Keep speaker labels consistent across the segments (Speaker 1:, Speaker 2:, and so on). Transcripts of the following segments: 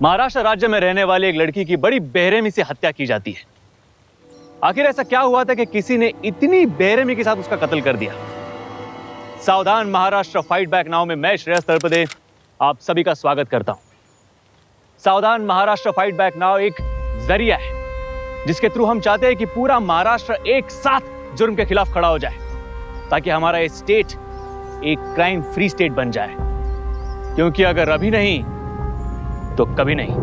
Speaker 1: महाराष्ट्र राज्य में रहने वाली एक लड़की की बड़ी बेरहमी से हत्या की जाती है। आखिर ऐसा क्या हुआ था कि किसी ने इतनी बेरहमी के साथ उसका कत्ल कर दिया? सावधान महाराष्ट्र फाइट बैक नाउ में मैं श्रेयस तलपदे आप सभी का स्वागत करता हूं। सावधान महाराष्ट्र फाइट बैक नाउ एक जरिया है जिसके थ्रू हम चाहते हैं कि पूरा महाराष्ट्र एक साथ जुर्म के खिलाफ खड़ा हो जाए, ताकि हमारा ये स्टेट एक क्राइम फ्री स्टेट बन जाए। क्योंकि अगर अभी नहीं तो कभी नहीं।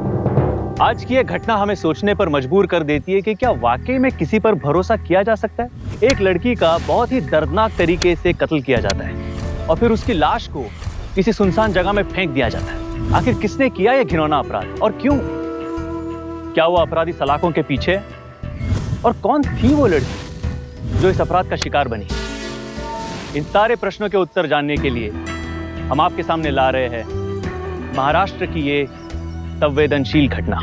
Speaker 1: आज की यह घटना हमें सोचने पर मजबूर कर देती है कि क्या वाकई में किसी पर भरोसा किया जा सकता है? एक लड़की का बहुत ही दर्दनाक तरीके से कत्ल किया जाता है और फिर उसकी लाश को किसी सुनसान जगह में फेंक दिया जाता है। आखिर किसने किया यह घिनौना अपराध और क्यों? क्या वो अपराधी सलाखों के पीछे है? और कौन थी वो लड़की जो इस अपराध का शिकार बनी? इन सारे प्रश्नों के उत्तर जानने के लिए हम आपके सामने ला रहे हैं महाराष्ट्र की ये संवेदनशील घटना।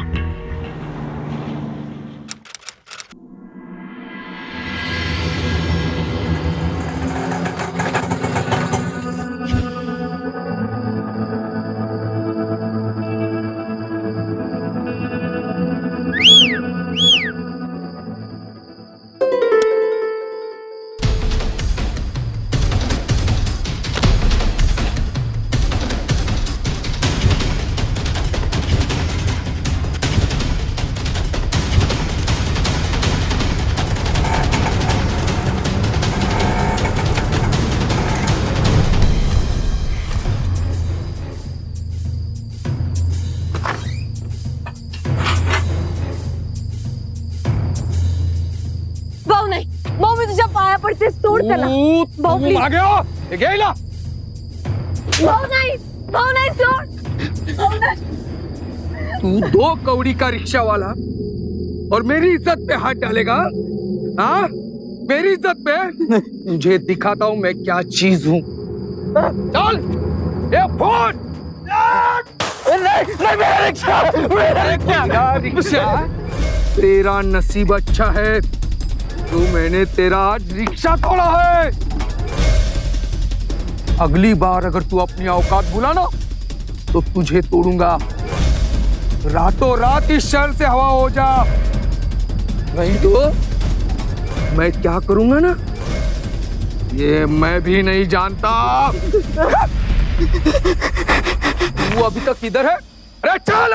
Speaker 2: सोड त्याला भाऊ प्लीज
Speaker 3: मागे हो हे घ्यायला
Speaker 2: भाऊ नाही सोड भाऊ नाही।
Speaker 3: तू 2 कौड़ी का रिक्शा वाला और मेरी इज्जत पे हाथ डालेगा? हाँ मेरी इज्जत पे? तुझे दिखाता हूँ मैं क्या चीज हूँ। चल ये फोन नहीं मेरा रिक्शा तेरा नसीब अच्छा है तो मैंने तेरा आज रिक्शा तोड़ा है। अगली बार अगर तू अपनी औकात भूला ना तो तुझे तोड़ूंगा। रातों रात इस शहर से हवा हो जा, नहीं तो मैं क्या करूंगा ना ये मैं भी नहीं जानता। तू अभी तक किधर है? अरे चल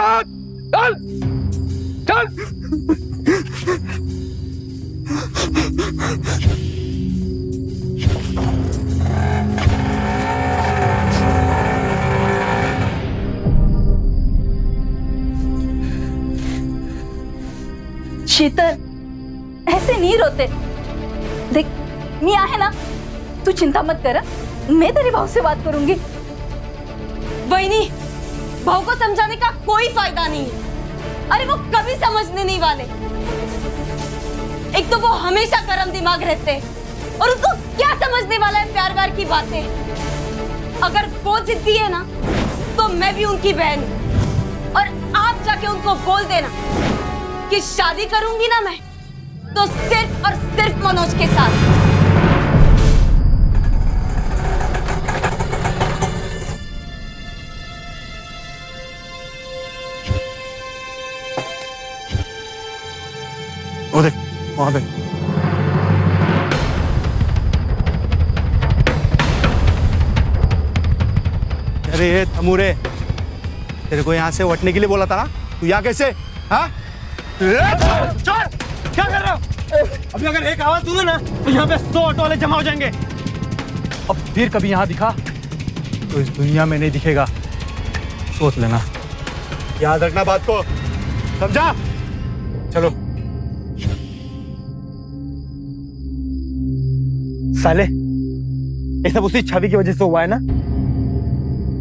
Speaker 3: चल चल।
Speaker 2: शीतल ऐसे नहीं रोते। देख मी आहे ना, तू चिंता मत कर। मैं तेरे भाव से बात करूंगी।
Speaker 4: वहीनी भाव को समझाने का कोई फायदा नहीं है। अरे वो कभी समझने नहीं वाले। एक तो वो हमेशा गरम दिमाग रहते हैं और उसको क्या समझने वाला है प्यार व्यार की बातें। अगर वो जिद्दी है ना तो मैं भी उनकी बहन हूं। और आप जाके उनको बोल देना कि शादी करूंगी ना मैं तो सिर्फ और सिर्फ मनोज के साथ।
Speaker 5: वो देख वहां पे अरे ये तमूरे, तेरे को यहाँ से उठने के लिए बोला था ना, तू यहाँ कैसे? हाँ
Speaker 6: चल क्या कर रहे हो? अभी अगर एक आवाज दूंगा ना तो यहाँ पे 100 ऑटो वाले जमा हो जाएंगे।
Speaker 5: अब फिर कभी यहाँ दिखा तो इस दुनिया में नहीं दिखेगा, सोच लेना। याद रखना बात को, समझा? चलो।
Speaker 6: साले ये सब उसी छवि की वजह से हुआ है ना।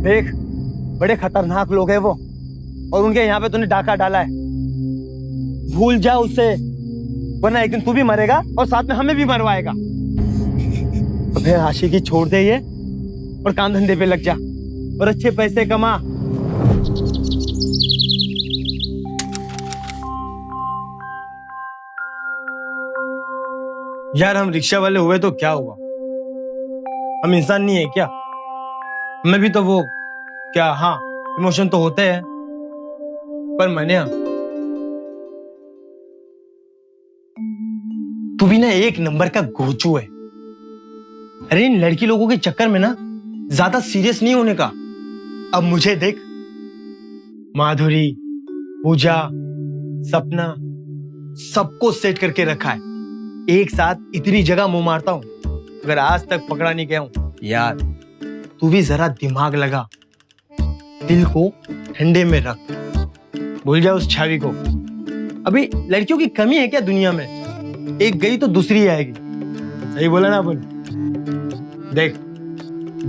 Speaker 6: देख बड़े खतरनाक लोग हैं वो, और उनके यहाँ पे तूने डाका डाला है। भूल जा उससे, वरना एक दिन तू भी मरेगा और साथ में हमें भी मरवाएगा। तो फिर आशिकी छोड़ दे ये और काम धंधे पे लग जा और अच्छे पैसे कमा। यार हम रिक्शा वाले हुए तो क्या हुआ? हम इंसान नहीं है क्या? हमें भी तो वो क्या, हाँ इमोशन तो होते हैं। पर मन्या, तू भी ना एक नंबर का गोचू है। अरे इन लड़की लोगों के चक्कर में ना ज्यादा सीरियस नहीं होने का। अब मुझे देख, माधुरी, पूजा, सपना, सबको सेट करके रखा है। एक साथ इतनी जगह मुंह मारता हूं, अगर आज तक पकड़ा नहीं गया हूं। यार तू भी जरा दिमाग लगा, दिल को ठंडे में रख, भूल जा उस छवि को। अभी लड़कियों की कमी है क्या दुनिया में? एक गई तो दूसरी आएगी। सही बोला ना अपन? देख,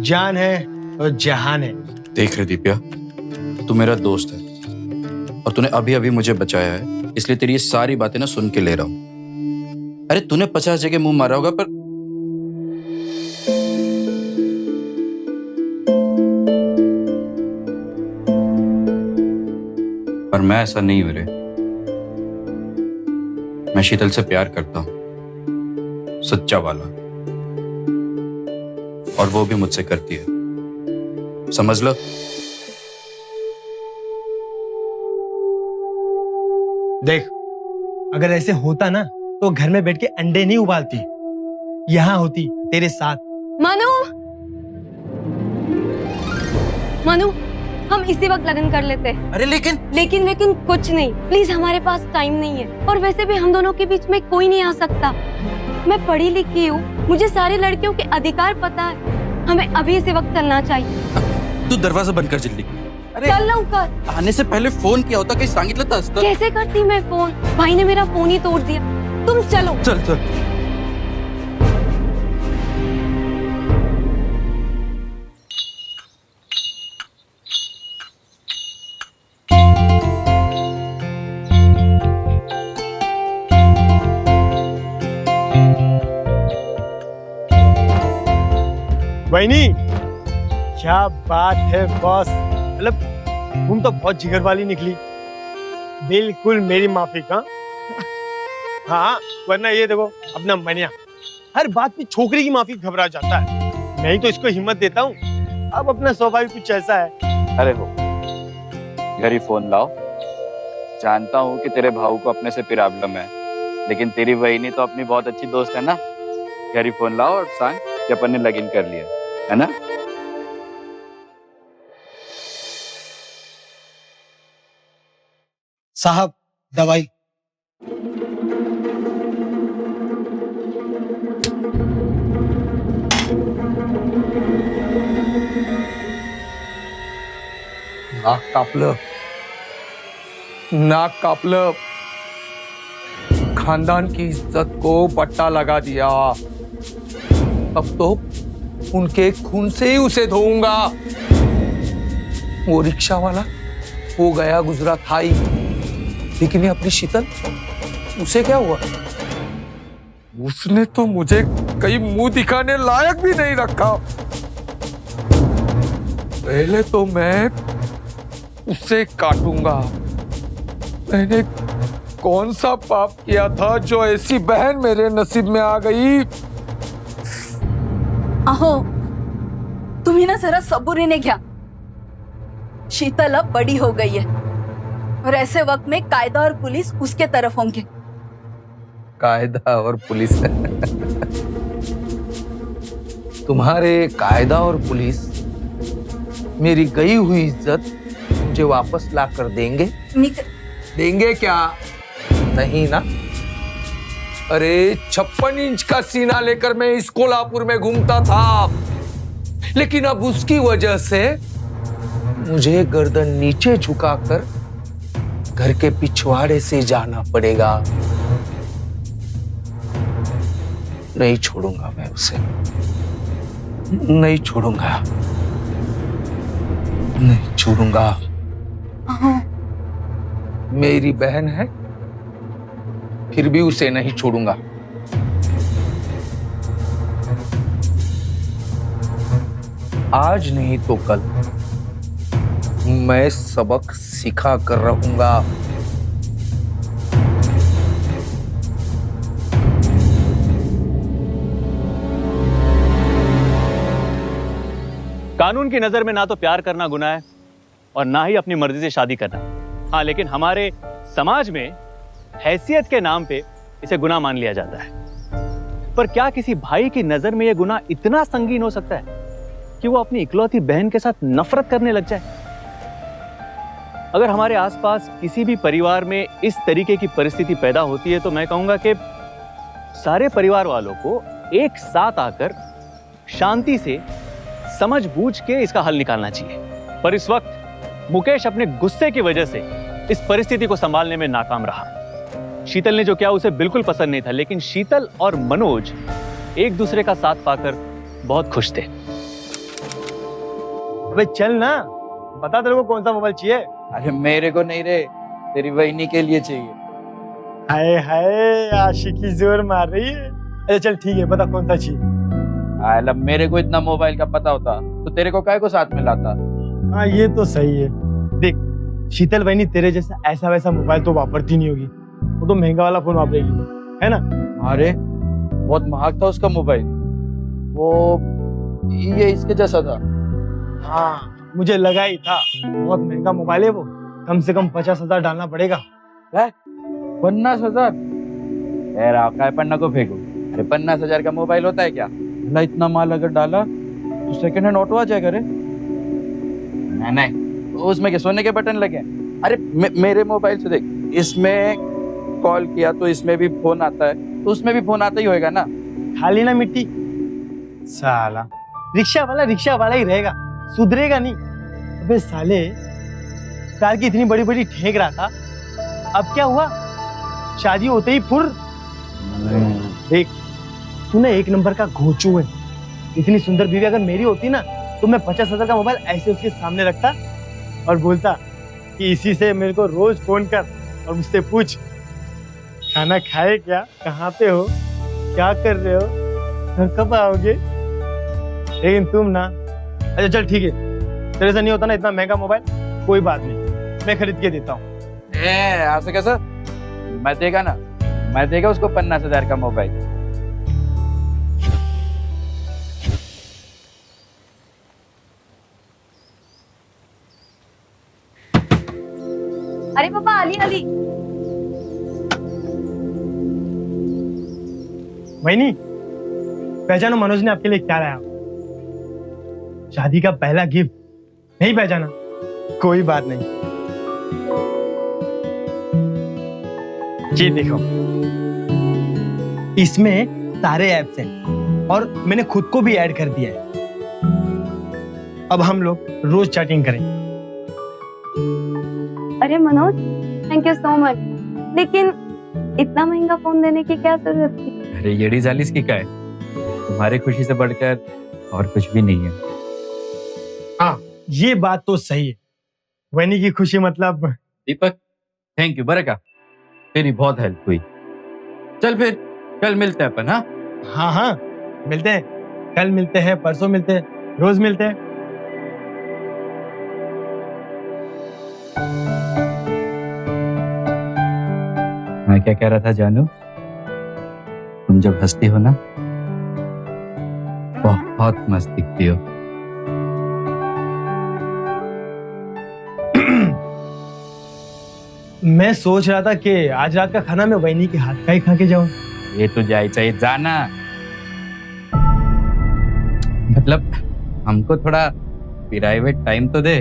Speaker 6: जान है और जहान है।
Speaker 7: देख रे दीप्या, तू मेरा दोस्त है और तूने अभी अभी मुझे बचाया है, इसलिए तेरी ये सारी बातें ना सुन के ले रहा हूं। अरे तूने 50 जगह मुंह मारा होगा, पर मैं ऐसा नहीं हूं रे। मैं शीतल से प्यार करता हूं, सच्चा वाला, और वो भी मुझसे करती है, समझ लो।
Speaker 6: देख, अगर ऐसे होता ना तो घर में बैठ के अंडे नहीं उबालती, यहाँ होती तेरे साथ।
Speaker 4: मनु, मनु, हम इसी वक्त लगन कर लेते हैं।
Speaker 7: अरे लेकिन
Speaker 4: लेकिन कुछ नहीं, प्लीज, हमारे पास टाइम नहीं है। और वैसे भी हम दोनों के बीच में कोई नहीं आ सकता। मैं पढ़ी लिखी हूँ, मुझे सारी लड़कियों के अधिकार पता है। हमें अभी इसी वक्त चलना चाहिए।
Speaker 7: तू दरवाजा बंद कर जल्दी। अरे
Speaker 4: चल रहा हूँ कर।
Speaker 7: आने से पहले फोन किया होता, कहीं सांगितलं तर असतं।
Speaker 4: कैसे करती मैं फोन? भाई ने मेरा फोन ही तोड़ दिया। तुम चलो।
Speaker 7: चल चल।
Speaker 6: बहनी, क्या बात है बॉस, मतलब तुम तो बहुत जिगर वाली निकली। बिल्कुल मेरी माफी का। हाँ, वरना ये देखो अपना मनिया हर बात पे छोकरी की माफी घबरा जाता है। मैं ही तो इसको हिम्मत देता हूँ। अब अपना स्वभाव कुछ ऐसा है।
Speaker 8: अरे हो, घर ही फोन लाओ। जानता हूँ कि तेरे भाऊ को अपने से प्रॉब्लम है, लेकिन तेरी बहनी तो अपनी बहुत अच्छी दोस्त है ना। घर ही फोन लाओ और सांग कि अपन ने लगइन कर लिया है ना।
Speaker 6: साहब, दवाई।
Speaker 3: नाक कापलं, नाक कापलं, खानदान की इज्जत को पट्टा लगा दिया। अब तो उनके खून से ही उसे धोऊंगा। वो रिक्शा वाला वो गया गुजरा था ही, लेकिन ये अपनी शीतल, उसे क्या हुआ? उसने तो मुझे कहीं मुंह दिखाने लायक भी नहीं रखा। पहले तो मैं उसे काटूंगा। मैंने कौन सा पाप किया था जो ऐसी बहन मेरे नसीब में आ गई?
Speaker 2: अहो, तुम्ही ना जरा सबुरीने घ्या। शीतल अब बड़ी हो गई है और ऐसे वक्त में कायदा और पुलिस उसके तरफ होंगे।
Speaker 3: कायदा और पुलिस तुम्हारे कायदा और पुलिस मेरी गई हुई इज्जत मुझे वापस ला कर देंगे? देंगे क्या? नहीं ना। अरे 56 इंच का सीना लेकर मैं इस कोल्हापुर में घूमता था, लेकिन अब उसकी वजह से मुझे गर्दन नीचे झुकाकर घर के पिछवाड़े से जाना पड़ेगा। नहीं छोड़ूंगा मैं उसे, नहीं छोड़ूंगा, नहीं छोड़ूंगा। मेरी बहन है, फिर भी उसे नहीं छोड़ूंगा। आज नहीं तो कल मैं सबक सिखा कर रहूंगा।
Speaker 1: कानून की नजर में ना तो प्यार करना गुनाह है और ना ही अपनी मर्जी से शादी करना। हाँ, लेकिन हमारे समाज में हैसियत के नाम पे इसे गुनाह मान लिया जाता है। पर क्या किसी भाई की नजर में यह गुनाह इतना संगीन हो सकता है कि वो अपनी इकलौती बहन के साथ नफरत करने लग जाए? अगर हमारे आसपास किसी भी परिवार में इस तरीके की परिस्थिति पैदा होती है तो मैं कहूंगा कि सारे परिवार वालों को एक साथ आकर शांति से समझ बूझ के इसका हल निकालना चाहिए। पर इस वक्त मुकेश अपने गुस्से की वजह से इस परिस्थिति को संभालने में नाकाम रहा। शीतल ने जो किया उसे बिल्कुल पसंद नहीं था, लेकिन शीतल और मनोज एक दूसरे का साथ पाकर बहुत खुश थे।
Speaker 6: अबे चल ना, बता तेरे को कौन सा मोबाइल चाहिए।
Speaker 8: अरे मेरे को नहीं रे, तेरी वहीनी के लिए चाहिए।
Speaker 6: हाय हाय, आशिकी जोर मार रही है। अच्छा चल ठीक है, बता कौन सा चाहिए।
Speaker 8: आला, मेरे को इतना मोबाइल का पता होता तो तेरे को काय को साथ में लाता।
Speaker 6: हाँ ये तो सही है। देख शीतल बहनी तेरे जैसा ऐसा वैसा मोबाइल तो वापरती नहीं होगी, वो तो महंगा वाला फोन वापरेगी, है ना।
Speaker 8: अरे बहुत महंगा था उसका मोबाइल, वो ये इसके जैसा था।
Speaker 6: हाँ मुझे लगा ही था, बहुत महंगा मोबाइल है वो, कम से कम 50,000 डालना पड़ेगा।
Speaker 8: 50,000? काय पन्ना को फेंको। अरे 50,000 का मोबाइल होता है क्या? इतना माल अगर डाला तो सेकंड हैंड ऑटो आ जाएगा रे। नहीं, उसमें क्या सोने के बटन लगे? अरे मेरे मोबाइल से देख, इसमें कॉल किया तो इसमें भी फोन आता है, तो उसमें भी फोन आता ही होएगा ना।
Speaker 6: खाली ना मिट्टी साला, रिक्शा वाला ही रहेगा, सुधरेगा नहीं। अबे साले, कार की इतनी बड़ी बड़ी ठेक रहा था, अब क्या हुआ? शादी होते ही फुर। देख तूने एक नंबर का घोचू है, इतनी सुंदर बीवी अगर मेरी होती ना तो मैं 50,000 का मोबाइल ऐसे उसके सामने रखता और बोलता कि इसी से मेरे को रोज फोन कर और मुझसे पूछ खाना खाए क्या, कहाँ पे हो, क्या कर रहे हो, घर कब आओगे। लेकिन तुम ना, अच्छा चल ठीक है, तेरे से नहीं होता ना इतना महंगा मोबाइल, कोई बात नहीं, मैं खरीद के देता हूँ।
Speaker 8: ऐसे कैसा? मैं देगा उसको 50,000 का मोबाइल।
Speaker 4: अरे पापा, अली अली।
Speaker 6: वहीनी, पहचानो मनोज ने आपके लिए क्या लाया। शादी का पहला गिफ्ट। नहीं पहचाना? कोई बात नहीं, ये देखो, इसमें सारे ऐप्स हैं और मैंने खुद को भी ऐड कर दिया है। अब हम लोग रोज चैटिंग करेंगे।
Speaker 4: अरे Manoj, thank you so much, लेकिन इतना महंगा फोन देने की क्या जरूरत थी?
Speaker 8: अरे येड़ी जालिस की क्या है, तुम्हारी खुशी से बढ़कर और कुछ भी नहीं है।
Speaker 6: हाँ ये बात तो सही है, वहीनी की खुशी मतलब।
Speaker 8: दीपक, थैंक यू बरका, तेरी बहुत हेल्प हुई। चल फिर कल मिलते हैं अपन। हाँ
Speaker 6: हाँ हाँ मिलते हैं, कल मिलते हैं, परसों मिलते हैं, रोज मिलते हैं।
Speaker 8: मैं क्या कह रहा था जानू, तुम जब हंसती हो ना बहुत मस्त दिखती हो।
Speaker 6: मैं सोच रहा था कि आज रात का खाना मैं वहीनी के हाथ का ही खा के जाऊं।
Speaker 8: ये तो जाए चाहिए जाना, मतलब हमको थोड़ा प्राइवेट टाइम तो दे।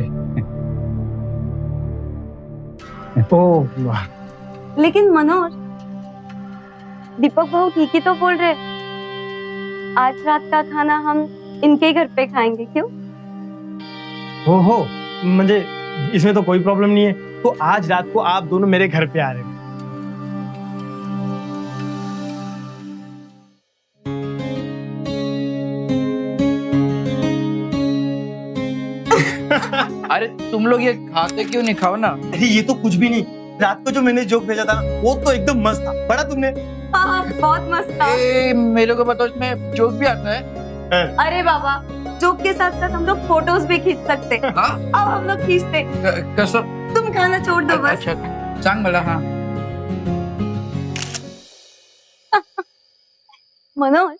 Speaker 6: ओह वाह,
Speaker 4: लेकिन मनोज, दीपक भाऊ ठीक ही तो बोल रहे, आज रात का खाना हम इनके घर पे खाएंगे, क्यों?
Speaker 6: हो मुझे इसमें तो कोई प्रॉब्लम नहीं है, तो आज रात को आप दोनों मेरे घर पे आ रहे हो।
Speaker 8: अरे तुम लोग ये खाते क्यों नहीं? खाओ ना।
Speaker 6: अरे ये तो कुछ भी नहीं, रात को जो मैंने जोक भेजा था ना वो तो एकदम मस्त था, पढ़ा तुमने?
Speaker 4: हाँ, बहुत मस्त था।
Speaker 8: मेरे को बताओ, इसमें जोक भी आता है?
Speaker 4: अरे बाबा, जोक के साथ साथ हम लोग फोटोज भी खींच सकते हैं।
Speaker 8: हाँ?
Speaker 4: अब हम लोग खींचते।
Speaker 8: कसम?
Speaker 4: तुम खाना छोड़ दो बस।
Speaker 8: अच्छा सांग मला। हाँ
Speaker 4: मनोज,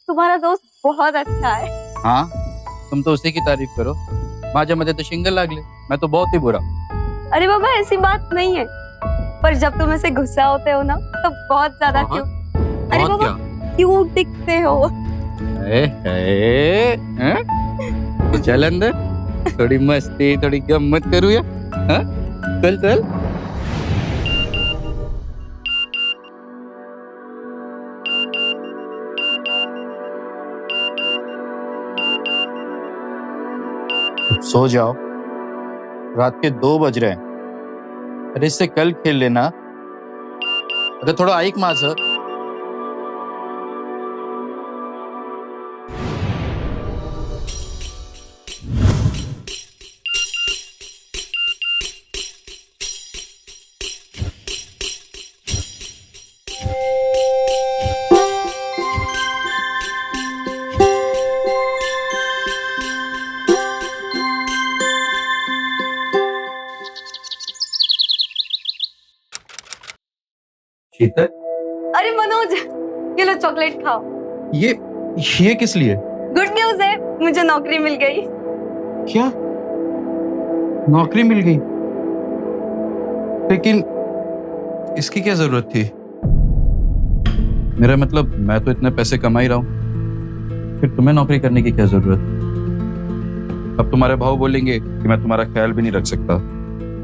Speaker 4: तुम्हारा दोस्त बहुत अच्छा है।
Speaker 8: हाँ, तुम तो उसी की तारीफ करो, माझ्यामध्ये तो शिंगल लागले, मैं तो बहुत ही बुरा।
Speaker 4: अरे बाबा ऐसी बात नहीं है, पर जब तुम ऐसे गुस्सा होते हो ना तो बहुत ज्यादा
Speaker 7: बहुत?
Speaker 4: क्यूट, अरे
Speaker 7: बहुत
Speaker 4: बाबा क्यूट दिखते हो।
Speaker 7: तो चल अंदर, थोड़ी मस्ती थोड़ी गम्मत करूँ या? हाँ? चल चल। सो जाओ, रात के 2 बज रहे हैं। अरे इससे कल खेल लेना। अरे थोड़ा ऐक माझं। शीतल,
Speaker 4: अरे मनोज, ये लो चॉकलेट खाओ।
Speaker 7: ये किस लिए?
Speaker 4: गुड न्यूज है, मुझे नौकरी मिल गई।
Speaker 7: क्या? नौकरी मिल गई? लेकिन इसकी क्या जरूरत थी? मेरा मतलब मैं तो इतने पैसे कमा ही रहा हूं, फिर तुम्हें नौकरी करने की क्या जरूरत? अब तुम्हारे भाव बोलेंगे कि मैं तुम्हारा ख्याल भी नहीं रख सकता।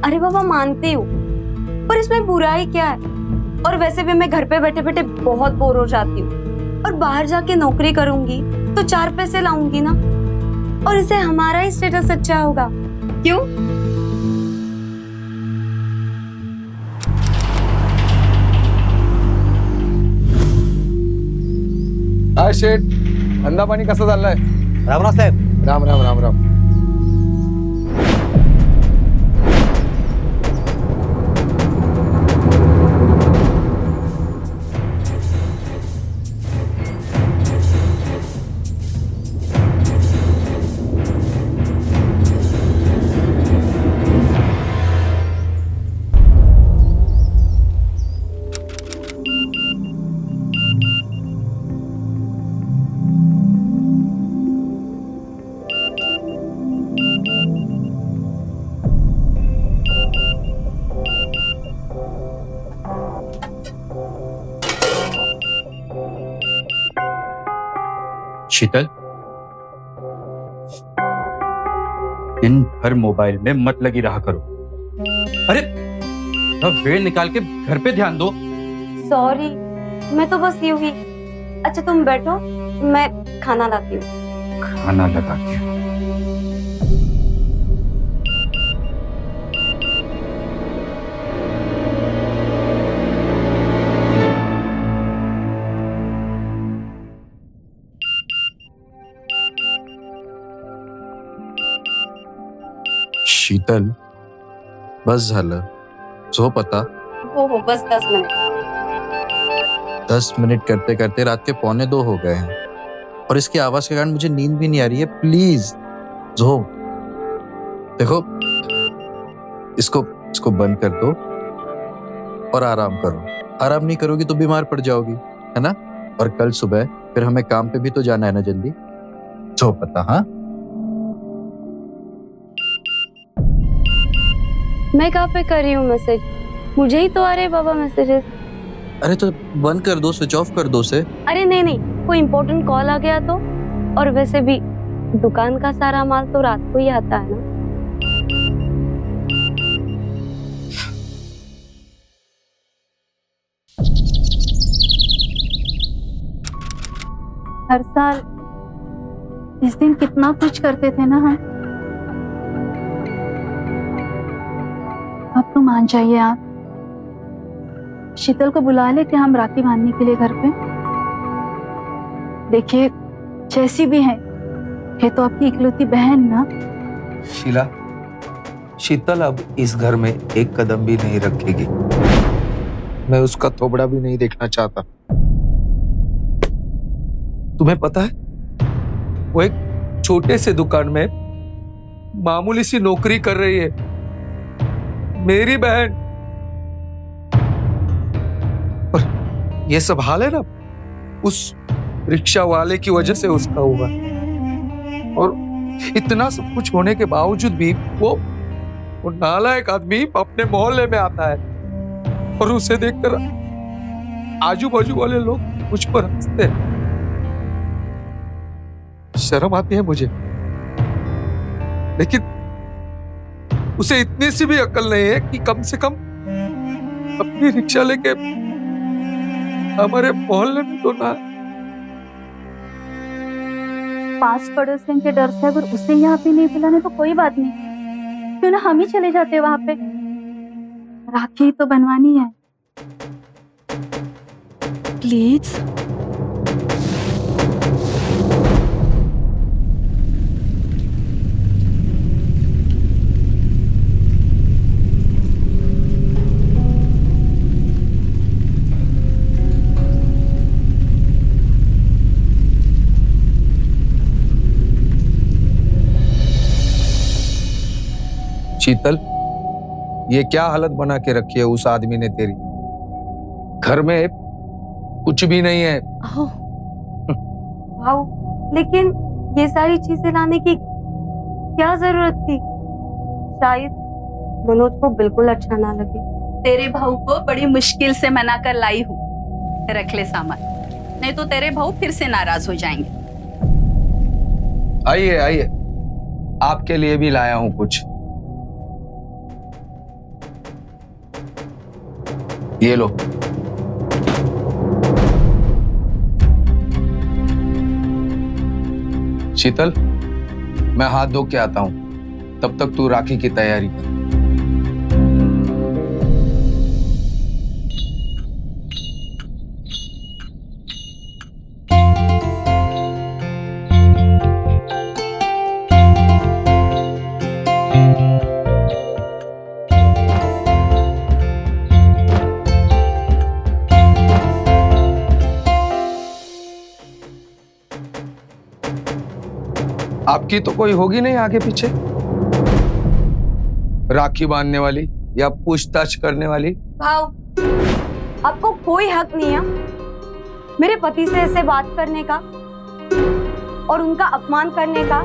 Speaker 4: अरे बाबा मानती हूँ, पर इसमें बुराई क्या है? और वैसे भी मैं घर पे बैठे बैठे बहुत बोर हो जाती हूँ, और बाहर जाके नौकरी करूंगी तो 4 पैसे लाऊंगी ना, और इससे हमारा ही स्टेटस अच्छा होगा। क्यों?
Speaker 3: हाय शेठ, धंदा पाणी कसा चाललाय?
Speaker 6: रामराव साहेब,
Speaker 3: राम राम राम राम.
Speaker 7: शीतल, दिन भर मोबाइल में मत लगी रहा करो। अरे वेळ निकाल के घर पे ध्यान दो।
Speaker 4: सॉरी, मैं तो बस यूं ही। अच्छा तुम बैठो, मैं खाना लाती हूँ।
Speaker 7: खाना लगा के शीतल, बस झालं, झोप आता।
Speaker 4: हो बस 10 मिनट।
Speaker 7: 10 मिनट करते करते रात के 1:45 हो गए हैं, और इसकी आवाज के कारण मुझे नींद भी नहीं आ रही है। प्लीज झोप। देखो, इसको बंद कर दो और आराम करो। आराम नहीं करोगी तो बीमार पड़ जाओगी, है ना? और कल सुबह फिर हमें काम पे भी तो जाना है ना, जल्दी झोप आता। हाँ,
Speaker 4: मैं कहाँ पे कर रही हूँ मैसेज? मुझे ही तो आ रहे बाबा मैसेजेस।
Speaker 7: अरे तो बंद कर दो, स्विच ऑफ कर दो उसे।
Speaker 4: अरे नहीं, कोई इम्पोर्टेंट कॉल आ गया तो। और वैसे भी दुकान का सारा माल तो रात को ही आता है ना।
Speaker 2: हर साल इस दिन कितना कुछ करते थे ना हम। अब तो मान जाइए आप। शीतल को बुला ले कि हम राखी बांधने के लिए घर पे। देखिए, जैसी भी है तो आपकी इकलौती बहन ना।
Speaker 3: शीला, शीतल अब इस घर में एक कदम भी नहीं रखेगी। मैं उसका थोबड़ा भी नहीं देखना चाहता। तुम्हें पता है, वो एक छोटे से दुकान में मामूली सी नौकरी कर रही है, मेरी बहन। और ये सब हाल है ना, उस रिक्शा वाले की वजह से उसका हुआ। और इतना सब कुछ होने के बावजूद भी वो वो नालायक आदमी अपने मोहल्ले में आता है और उसे देखकर आजू बाजू वाले लोग मुझ पर हंसते हैं। शर्म आती है मुझे, लेकिन उसे इतनी सी भी अकल नहीं है कि कम से कम अपनी रिक्शा लेके हमारे मोहल्ले में तो ना।
Speaker 2: पास पड़ोसियों के डर से अगर उसे यहाँ पे नहीं बुलाने तो कोई बात नहीं, क्यों ना हम ही चले जाते वहां पे, राखी तो बनवानी है।
Speaker 4: प्लीज।
Speaker 3: शीतल, ये क्या हालत बना के रखी है उस आदमी ने तेरी। घर में कुछ भी नहीं है।
Speaker 4: भाऊ, लेकिन ये सारी चीजें लाने की क्या जरूरत थी? शायद मनोज को बिल्कुल अच्छा ना लगे।
Speaker 2: तेरे भाऊ को बड़ी मुश्किल से मना कर लाई हूँ, रख ले सामान, नहीं तो तेरे भाऊ फिर से नाराज हो जाएंगे।
Speaker 3: आइए आइए, आपके लिए भी लाया हूं कुछ। ये लो। शीतल, मैं हाथ धो के आता हूं, तब तक तू राखी की तैयारी कर। आपकी तो कोई होगी नहीं आगे पीछे, राखी बांधने वाली या पूछताछ करने वाली।
Speaker 4: भाऊ, आपको कोई हक नहीं है मेरे पति से ऐसे बात करने का और उनका अपमान करने का।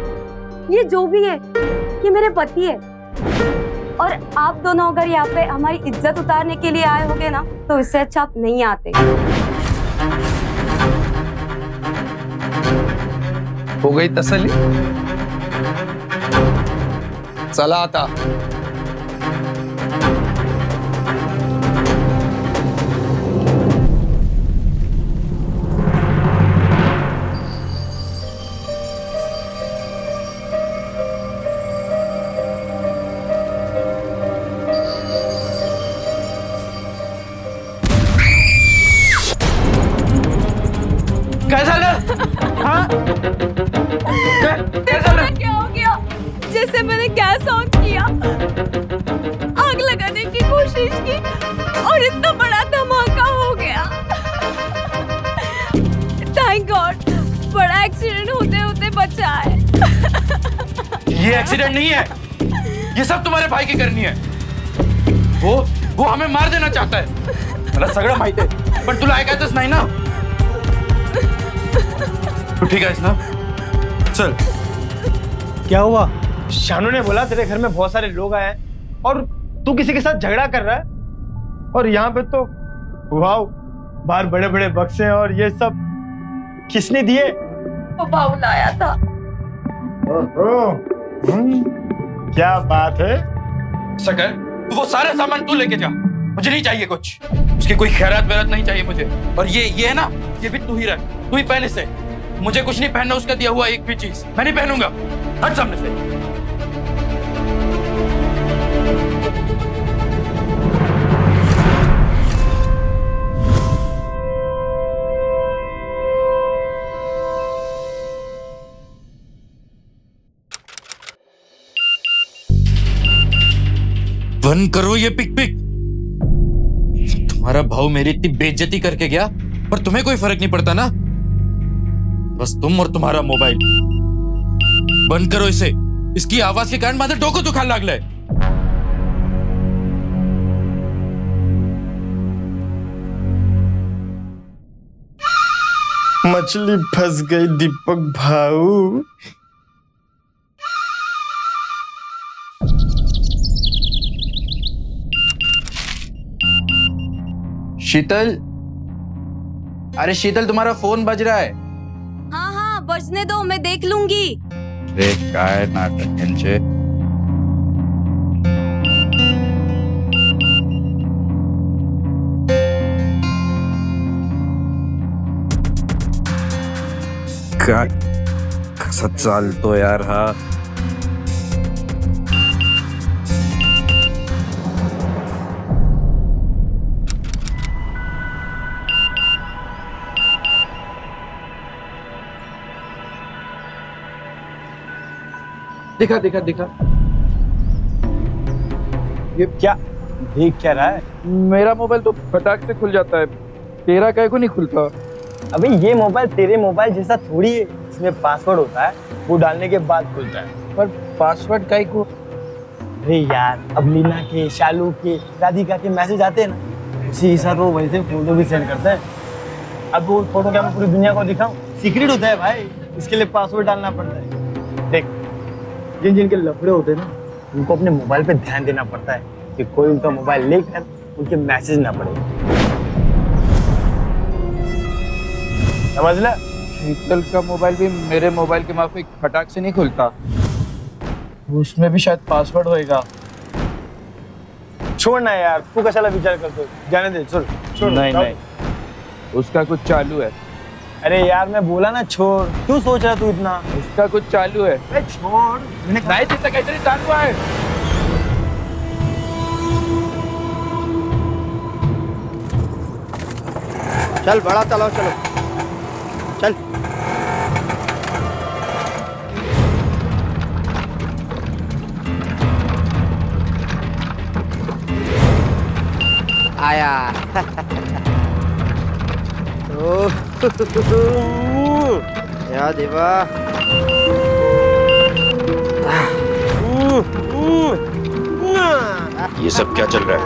Speaker 4: ये जो भी है, ये मेरे पति है, और आप दोनों अगर यहाँ पे हमारी इज्जत उतारने के लिए आए होगे ना, तो इससे अच्छा आप नहीं आते।
Speaker 3: हो गई तसल्ली? चला आता।
Speaker 8: कैसा लगा? हाँ? कैसा लगा?
Speaker 4: क्या हो गया? जैसे मैंने गैस ऑन किया, आग लगाने की कोशिश की और इतना बड़ा धमाका हो गया। थैंक गॉड, बड़ा एक्सीडेंट होते होते बचा है।
Speaker 8: ये एक्सीडेंट नहीं है, ये सब तुम्हारे भाई की करनी है। वो हमें मार देना चाहता है, मला सगळं माहित आहे, पण तुला ऐकायचंच नाही ना। तू ठीक है ना? चल।
Speaker 6: क्या हुआ? शानू ने बोला तेरे घर में बहुत सारे लोग आए हैं और तू किसी के साथ झगड़ा कर रहा है, और यहाँ पे तो वाव, बाहर बड़े बड़े बक्से और ये सब किसने दिए?
Speaker 2: वो भाऊ लाया था।
Speaker 6: क्या बात है?
Speaker 8: सकर, तू वो सारे सामान तू लेके जा, मुझे नहीं चाहिए कुछ। उसकी कोई खैरात वैरात नहीं चाहिए मुझे। और ये है ना, ये भी तू ही रख, तू ही पहने से। मुझे कुछ नहीं पहनना उसका दिया हुआ एक भी चीज, मैं नहीं पहनूंगा। हट सामने से। बंद करो ये पिक पिक। तुम्हारा भाऊ मेरी इतनी बेइज्जती करके गया, पर तुम्हें कोई फर्क नहीं पड़ता ना। बस तुम और तुम्हारा मोबाइल। बंद करो इसे, इसकी आवाज के कारण माझं डोकं दुखायला लागलंय।
Speaker 6: मछली फंस गई दीपक भाऊ।
Speaker 7: शीतल, अरे शीतल तुम्हारा फोन बज रहा है।
Speaker 4: हाँ हाँ बजने दो, मैं देख लूंगी।
Speaker 8: देख काय नाटक यांचे। काय कसा चालतो यार हा।
Speaker 7: दिखा दिखा दिखा।
Speaker 6: ये क्या देख क्या रहा है?
Speaker 7: मेरा मोबाइल तो फटाक से खुल जाता है, तेरा काहे को नहीं खुलता?
Speaker 6: अबे ये मोबाइल तेरे मोबाइल जैसा थोड़ी है, इसमें पासवर्ड होता है, वो डालने के बाद खुलता है।
Speaker 7: पर पासवर्ड काहे को?
Speaker 6: अरे यार अब लीना के, शालू के, राधिका के मैसेज आते हैं ना, उसी हिसाब से वो वैसे फोटो भी सेंड करते हैं। अब वो फोटो क्या मैं पूरी दुनिया को दिखाऊं? सीक्रेट होता है भाई, इसके लिए पासवर्ड डालना पड़ता है। देख जिन जिनके लफड़े होते हैं ना, उनको अपने मोबाइल पे ध्यान देना पड़ता है कि कोई उनका मोबाइल लेकर उनके मैसेज ना पड़े। समझ ले?
Speaker 7: शीतल का मोबाइल भी मेरे मोबाइल के माफिक फटाक से नहीं खुलता।
Speaker 6: उसमें भी शायद पासवर्ड होएगा। छोड़ ना यार, तू कैसा विचार करते हो? जाने दे, छोड़।
Speaker 7: नहीं नहीं, उसका कुछ चालू है।
Speaker 6: अरे यार मैं बोला ना छोड़, क्यों सोच रहा तू इतना?
Speaker 7: उसका कुछ चालू है।
Speaker 6: अरे छोड़, मैंने
Speaker 7: नहीं जितना काहीतरी चालू आहे।
Speaker 6: चल बड़ा चलाओ, चलो चल। आया या देवा।
Speaker 9: ये सब क्या चल रहा है?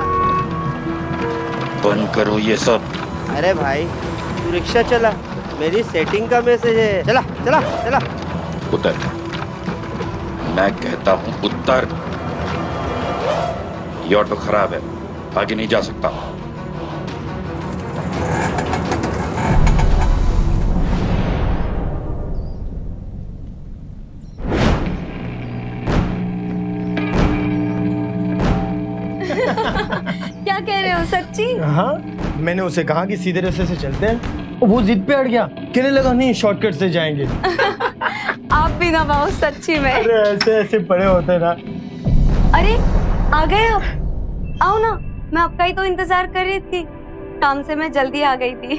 Speaker 9: बंद करो ये सब।
Speaker 6: अरे भाई तू रिक्शा चला, मेरी सेटिंग का मैसेज है। चला चला चला।
Speaker 9: उतर, मैं कहता हूँ उतर। ये ऑटो खराब है, आगे नहीं जा सकता।
Speaker 4: क्या कह रहे हो, सच्ची?
Speaker 6: हाँ मैंने उसे कहा कि सीधे रास्ते से चलते हैं, वो जिद पे अड़ गया, कहने लगा नहीं शॉर्टकट से जाएंगे।
Speaker 4: आप भी ना बहुत सच्ची में।
Speaker 6: अरे ऐसे ऐसे पड़े होते ना।
Speaker 4: अरे आ गए आप, आओ ना, मैं आपका ही तो इंतजार कर रही थी। काम से मैं जल्दी आ गई थी।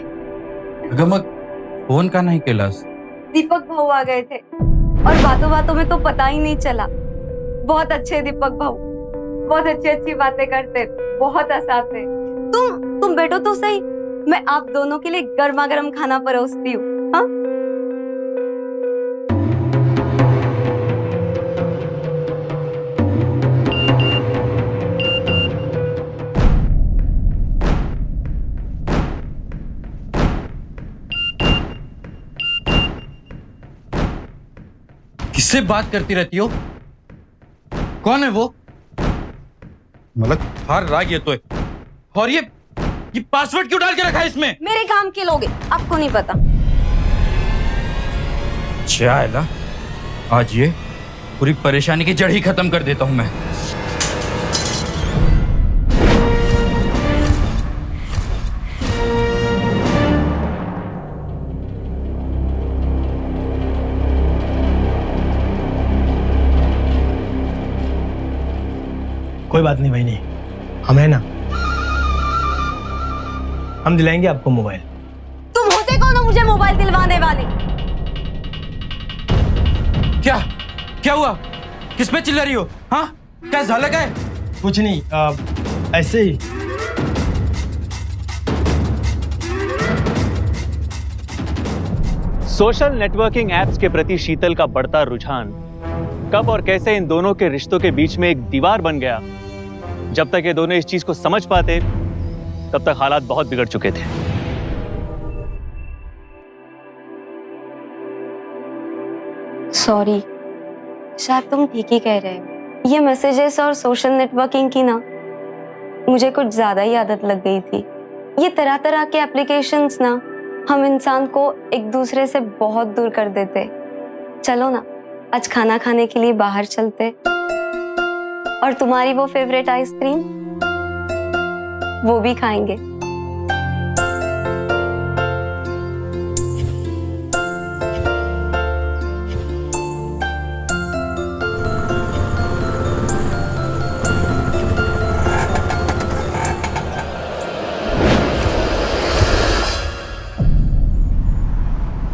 Speaker 7: गमक फोन का नहीं केलास?
Speaker 4: दीपक भाऊ आ गए थे और बातों बातों में तो पता ही नहीं चला। बहुत अच्छे दीपक भाऊ, बहुत अच्छी अच्छी बातें करते, बहुत हंसाते। तुम बैठो तो सही, मैं आप दोनों के लिए गर्मा गर्म खाना परोसती हूँ। हाँ
Speaker 7: किससे बात करती रहती हो? कौन है वो? मतलब हर राग ये तो है। और ये पासवर्ड क्यों डाल के रखा है इसमें?
Speaker 4: मेरे काम के लोग हैं, आपको नहीं पता।
Speaker 7: चाला, आज ये पूरी परेशानी की जड़ ही खत्म कर देता हूं मैं।
Speaker 6: कोई बात नहीं भाई, नहीं हम है ना, हम दिलाएंगे आपको मोबाइल।
Speaker 4: तुम होते कौन हो मुझे मोबाइल दिलवाने वाले?
Speaker 7: क्या क्या हुआ? किस पे चिल्ला रही हो? हाँ क्या झाला काय?
Speaker 6: कुछ नहीं, ऐसे ही।
Speaker 1: सोशल नेटवर्किंग एप्स के प्रति शीतल का बढ़ता रुझान कब और कैसे इन दोनों के रिश्तों के बीच में एक दीवार बन गया, जब तक ये दोनों इस चीज को समझ पाते तब तक हालात बहुत बिगड़ चुके थे।
Speaker 4: सॉरी, शायद तुम ठीक ही कह रहे हो। ये मैसेजेस और सोशल नेटवर्किंग की ना मुझे कुछ ज्यादा ही आदत लग गई थी। ये तरह तरह के एप्लीकेशंस ना हम इंसान को एक दूसरे से बहुत दूर कर देते। चलो ना आज खाना खाने के लिए बाहर चलते, और तुम्हारी वो फेवरेट आइसक्रीम वो भी खाएंगे।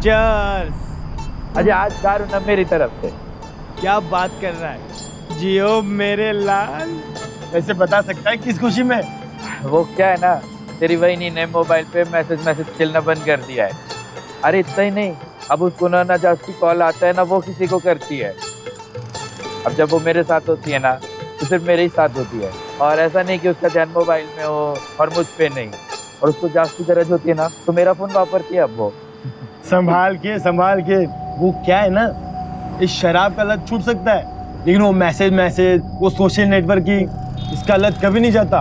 Speaker 6: चीयर्स।
Speaker 10: अजय आज दारू न मेरी तरफ से।
Speaker 6: क्या बात कर रहा है? जियो मेरे लाल। वैसे बता सकता है किस खुशी में?
Speaker 10: वो क्या है ना, तेरी वहीनी ने मोबाइल पे मैसेज खेलना बंद कर दिया है। अरे इतना ही नहीं, अब उसको ना जब उसकी कॉल आता है ना वो किसी को करती है। अब जब वो मेरे साथ होती है ना तो सिर्फ मेरे ही साथ होती है, और ऐसा नहीं कि उसका ध्यान मोबाइल में हो और मुझ पे नहीं। और उसको जास्ती गरज होती है ना तो मेरा फोन वापरती है अब वो।
Speaker 6: संभाल के। वो क्या है ना, इस शराब का लत छूट सकता है, लेकिन वो मैसेज वो सोशल नेटवर्क की इसका लत कभी नहीं जाता।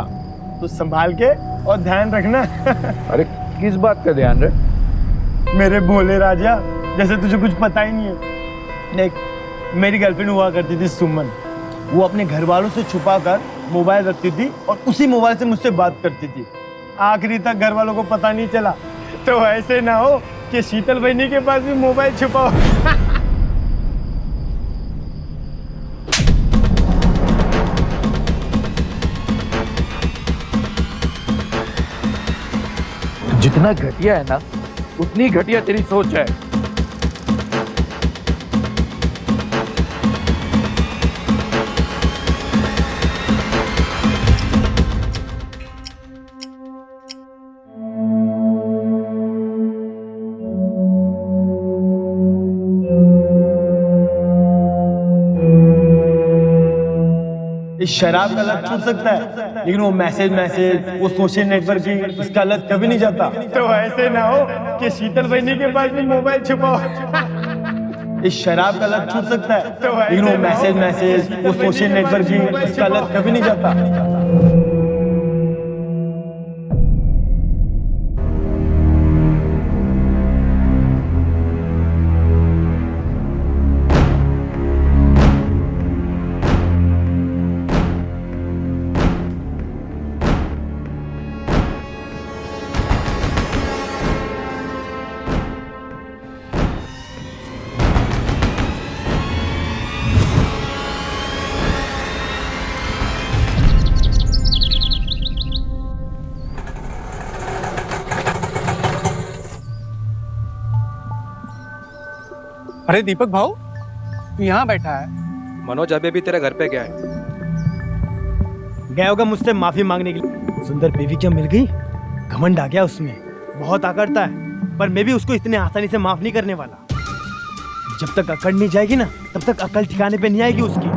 Speaker 6: तो संभाल के और ध्यान रखना।
Speaker 10: अरे किस बात का ध्यान रख?
Speaker 6: मेरे भोले राजा, जैसे तुझे कुछ पता ही नहीं है। देख, मेरी गर्लफ्रेंड हुआ करती थी सुमन। वो अपने घर वालों से छुपा कर मोबाइल रखती थी और उसी मोबाइल से मुझसे बात करती थी। आखिरी तक घर वालों को पता नहीं चला। तो ऐसे ना हो कि शीतल बहनी के पास भी मोबाइल छुपा हो।
Speaker 10: जितना घटिया है ना उतनी घटिया तेरी सोच है।
Speaker 6: इस शराब का लत छूट सकता है, लेकिन वो मैसेज वो सोशल नेटवर्क की इसका लत कभी नहीं जाता। तो ऐसे ना हो कि शीतल बहनी के पास भी मोबाइल छुपा हो। इस शराब का लत छूट सकता है, लेकिन वो मैसेज वो सोशल नेटवर्क की इसका लत कभी नहीं जाता।
Speaker 3: अरे दीपक भाऊ, तू यहाँ बैठा है?
Speaker 11: मनोज अभी भी तेरे घर पे गया है।
Speaker 6: गया होगा मुझसे माफी मांगने के लिए। सुंदर बीवी क्या मिल गई? घमंड आ गया उसमें। बहुत आकड़ता है, पर मैं भी उसको इतने आसानी से माफ नहीं करने वाला। जब तक अकड़ नहीं जाएगी ना, तब तक अकल ठिकाने पे नहीं आएगी उसकी।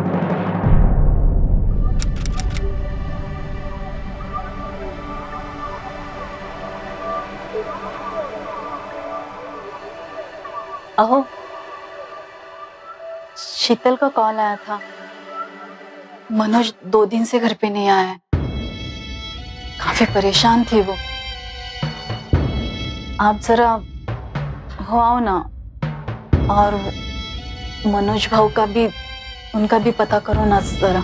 Speaker 2: अहो, शीतल का कॉल आया था। मनोज 2 दिन से घर पे नहीं आया है। काफी परेशान थी वो। आप जरा हो आओ ना, और मनोज भाऊ का भी, उनका भी पता करो ना जरा।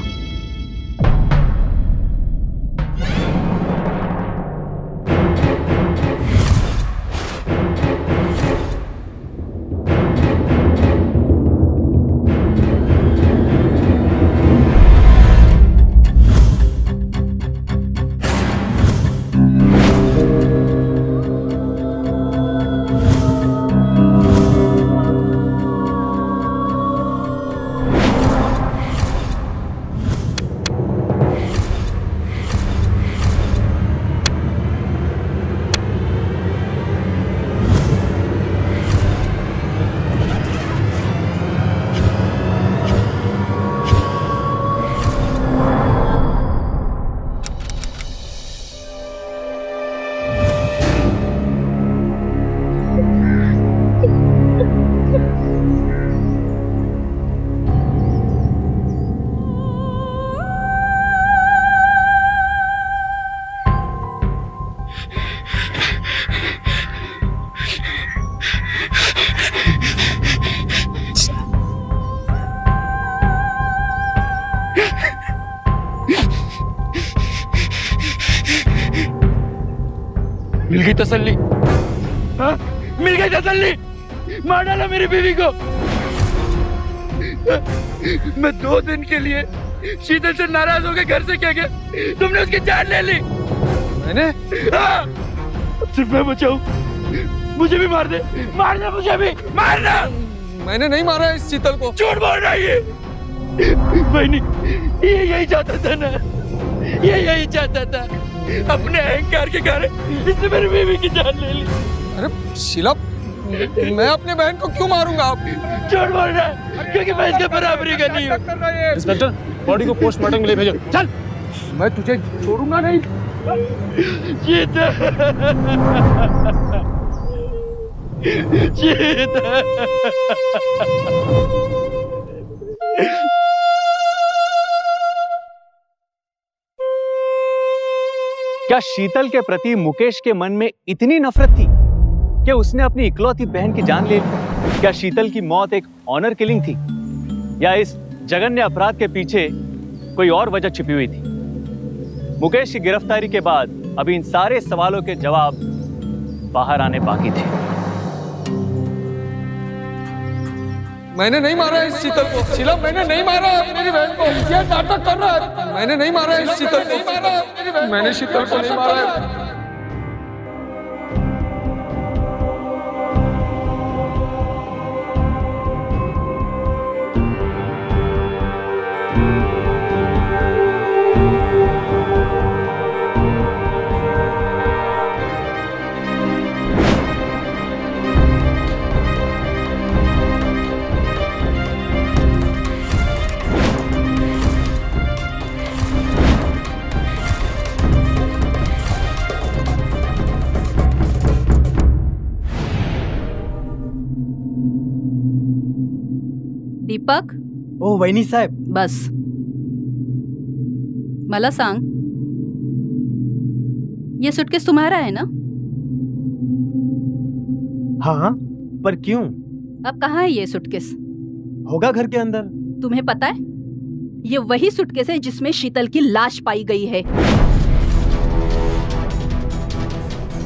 Speaker 3: मिल गई तसल्ली। हाँ? मिल गई तसल्ली। मार डाला मेरी बीवी को। मैं 2 दिन के लिए शीतल से नाराज होकर घर से क्या गया, तुमने उसकी जान ले ली। मैंने? हाँ। सिर्फ मैं बचाऊं, मुझे भी मार दे, मारना मुझे भी, मारना। मैंने नहीं मारा इस शीतल को। झूठ बोल रहा है ये। बहनी, ये यही चाहता था ना, ये यही चाहता था। अपने अहंकार के कारण इसने मेरी बीवी की जान ले ली। अरे शीला, मैं अपने बहन को क्यों मारूंगा? आप झूठ बोल रहा है, क्योंकि मैं इसके बराबरी का नहीं हूँ।
Speaker 5: इंस्पेक्टर, बॉडी को पोस्टमार्टम के लिए भेजो। चल।
Speaker 3: मैं तुझे छोड़ूंगा नहीं।
Speaker 1: क्या शीतल के प्रति मुकेश के मन में इतनी नफरत थी कि उसने अपनी इकलौती बहन की जान ले ली? क्या शीतल की मौत एक ऑनर किलिंग थी, या इस जघन्य अपराध के पीछे कोई और वजह छिपी हुई थी? मुकेश की गिरफ्तारी के बाद अभी इन सारे सवालों के जवाब बाहर आने बाकी थे।
Speaker 3: मैंने नहीं मारा इस शीतल को। शीला, मैंने नहीं मारा मेरी बहन को। ये नाटक कर रहा है। मैंने नहीं मारा इस शीतल को। मैंने शीतल को नहीं मारा है।
Speaker 2: दीपक,
Speaker 6: ओ वहिनी साहेब,
Speaker 2: बस मला सांग, ये सूटकेस तुम्हारा है ना?
Speaker 6: हाँ, पर क्यों?
Speaker 2: अब कहाँ है ये सूटकेस?
Speaker 6: होगा घर के अंदर।
Speaker 2: तुम्हें पता है, ये वही सूटकेस है जिसमें शीतल की लाश पाई गई है।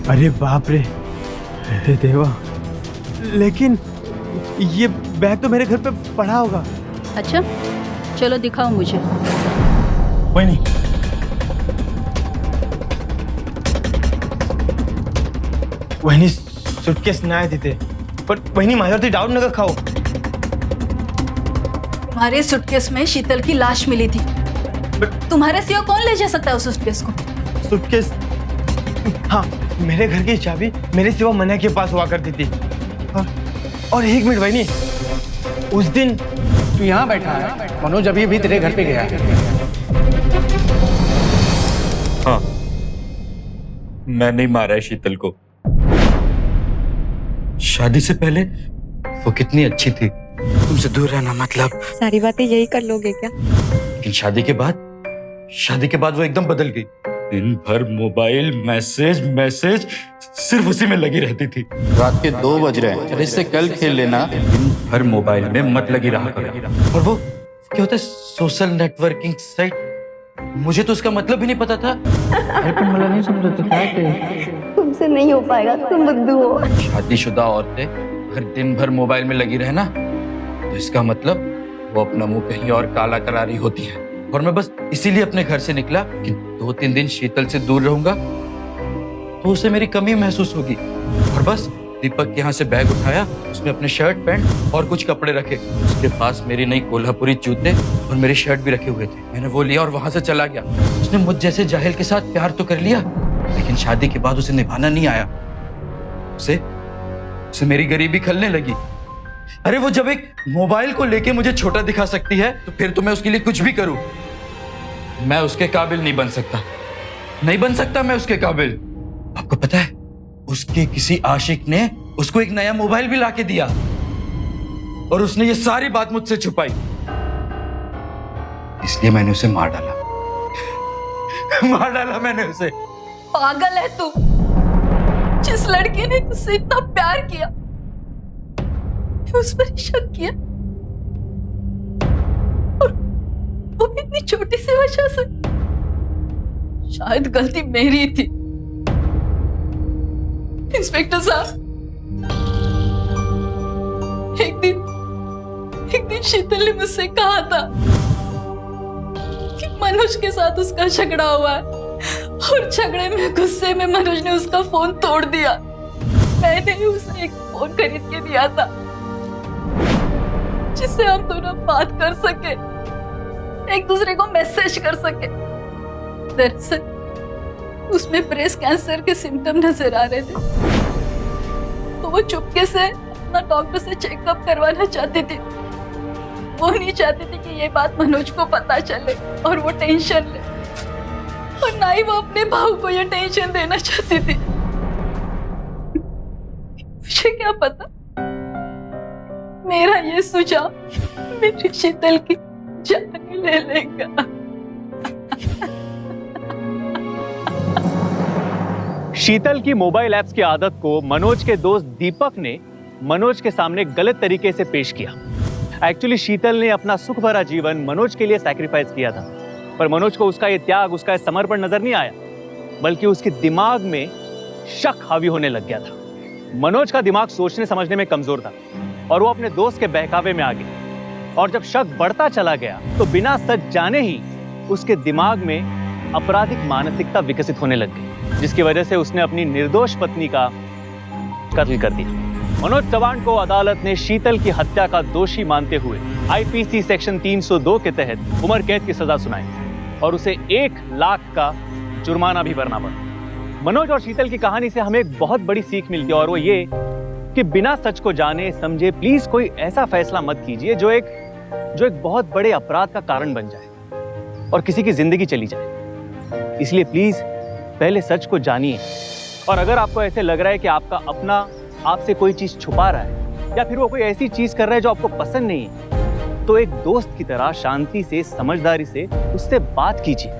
Speaker 6: अरे बाप रे, अरे देवा, लेकिन ये बैग तो मेरे घर पे पड़ा होगा।
Speaker 2: अच्छा, चलो दिखाओ मुझे।
Speaker 6: वहिनी, वहिनी सूटकेस नाही तिथे, पण वहिनी माझ्यावरती डाऊट नका खाऊ।
Speaker 2: तुम्हारे सूटकेस में शीतल की लाश मिली थी। तुम्हारे सिवा कौन ले जा सकता है उस सूटकेस को?
Speaker 6: सूटकेस? हाँ, मेरे घर की चाबी मेरे सिवा मन्या के पास हुआ करती थी। और 1 मिनट वहिनी, उस दिन
Speaker 5: तू यहाँ बैठा है, मनोज अभी भी तेरे घर पे गया है।
Speaker 9: हाँ, मैं नहीं मारा है शीतल को। शादी से पहले वो कितनी अच्छी थी, तुमसे दूर रहना मतलब।
Speaker 4: सारी बातें यही कर लोगे क्या?
Speaker 9: लेकिन शादी के बाद वो एकदम बदल गई। दिन भर मोबाइल, मैसेज सिर्फ उसी में लगी रहती थी।
Speaker 7: रात के 2 बज रहे हैं, इससे कल खेल लेना।
Speaker 9: दिन भर मोबाइल में मत लगी रहा करो। और वो क्या होता है, सोशल नेटवर्किंग साइट, मुझे तो उसका मतलब भी नहीं पता था।
Speaker 6: मला नहीं समझ तो क्या है?
Speaker 4: तुमसे नहीं हो पाएगा, तुम बुद्धू हो।
Speaker 9: शादीशुदा औरतें अगर दिन भर मोबाइल में लगी रहे ना, तो इसका मतलब वो अपना मुंह कहीं और काला करा रही होती है। और मैं बस इसीलिए अपने घर से निकला कि 2-3 दिन शीतल से दूर रहूंगा तो उसे मेरी कमी महसूस होगी। और बस दीपक के यहाँ से बैग उठाया, उसमें अपने शर्ट, पैंट और कुछ कपड़े रखे। उसके पास मेरी नई कोल्हापुरी जूते और मेरी शर्ट भी रखे हुए थे। मैंने वो लिया और वहां से चला गया। उसने मुझ जैसे जाहिल के साथ प्यार तो कर लिया, लेकिन शादी के बाद उसे निभाना नहीं आया। उसे मेरी गरीबी खलने लगी। अरे वो जब एक मोबाइल को लेके मुझे छोटा दिखा सकती है, तो फिर तो मैं उसके लिए कुछ भी करूं। मैं उसके काबिल नहीं बन सकता मैं उसके काबिल। आपको पता है, उसके किसी आशिक ने उसको एक नया मोबाइल भी लाके दिया और उसने ये सारी बात मुझसे छुपाई। इसलिए मैंने उसे मार डाला मैंने उसे।
Speaker 2: पागल है तू। जिस लड़की ने तुझसे इतना प्यार किया, उस पर शक किया, और वो भी इतनी छोटी सी वजह से। शायद गलती मेरी थी। इंस्पेक्टर साहब, एक दिन शीतल ने मुझसे कहा था कि मनोज के साथ उसका झगड़ा हुआ है और झगड़े में गुस्से में मनोज ने उसका फोन तोड़ दिया। मैंने उसे एक फोन खरीद के दिया था जिससे हम दोनों बात कर सके, एक दूसरे को मैसेज कर सके। दरअसल उसमें ब्रेस्ट कैंसर के सिम्टम नजर आ रहे थे, तो वो चुपके से अपना डॉक्टर से चेकअप करवाना चाहती थी। वो नहीं चाहती थी कि ये बात मनोज को पता चले और वो टेंशन ले, और ना ही वो अपने भाव को ये टेंशन देना चाहती थी। मुझे क्या पता मेरा ये सुझाव मेरी शीतल की जान ले लेगा।
Speaker 1: शीतल की मोबाइल ऐप्स की आदत को मनोज के दोस्त दीपक ने मनोज के सामने गलत तरीके से पेश किया। एक्चुअली शीतल ने अपना सुख भरा जीवन मनोज के लिए सैक्रिफाइस किया था, पर मनोज को उसका ये त्याग, उसका ये समर्पण नजर नहीं आया, बल्कि उसके दिमाग में शक हावी होने लग गया था। मनोज का दिमाग सोचने समझने में कमजोर था और वो अपने दोस्त के बहकावे में आ गया, और जब शक बढ़ता चला गया तो बिना सच जाने ही उसके दिमाग में आपराधिक मानसिकता विकसित होने लग गई, जिसकी वजह से उसने अपनी निर्दोष पत्नी का कत्ल कर दिया। मनोज चव्हाण को अदालत ने शीतल की हत्या का दोषी मानते हुए आईपीसी सेक्शन 302 के तहत उम्र कैद की सजा सुनाई और उसे 1 लाख का जुर्माना भी भरना पड़ा। मनोज और शीतल की कहानी से हमें एक बहुत बड़ी सीख मिलती है, और वो ये कि बिना सच को जाने समझे प्लीज कोई ऐसा फैसला मत कीजिए जो एक बहुत बड़े अपराध का कारण बन जाए और किसी की जिंदगी चली जाए। इसलिए प्लीज पहले सच को जानिए, और अगर आपको ऐसे लग रहा है कि आपका अपना आपसे कोई चीज छुपा रहा है या फिर वो कोई ऐसी चीज कर रहा है जो आपको पसंद नहीं है, तो एक दोस्त की तरह शांति से, समझदारी से उससे बात कीजिए।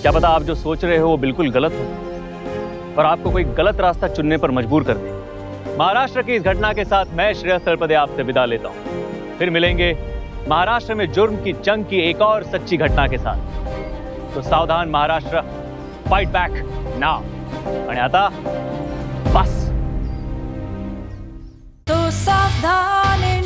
Speaker 1: क्या पता आप जो सोच रहे हो वो बिल्कुल गलत हो और आपको कोई गलत रास्ता चुनने पर मजबूर कर दे। महाराष्ट्र की इस घटना के साथ मैं श्रेयस तलपदे आपसे विदा लेता हूं। फिर मिलेंगे महाराष्ट्र में जुर्म की जंग की एक और सच्ची घटना के साथ। तो सावधान महाराष्ट्र, फाइट बैक नाउ। आणि आता बस
Speaker 2: तो सावधान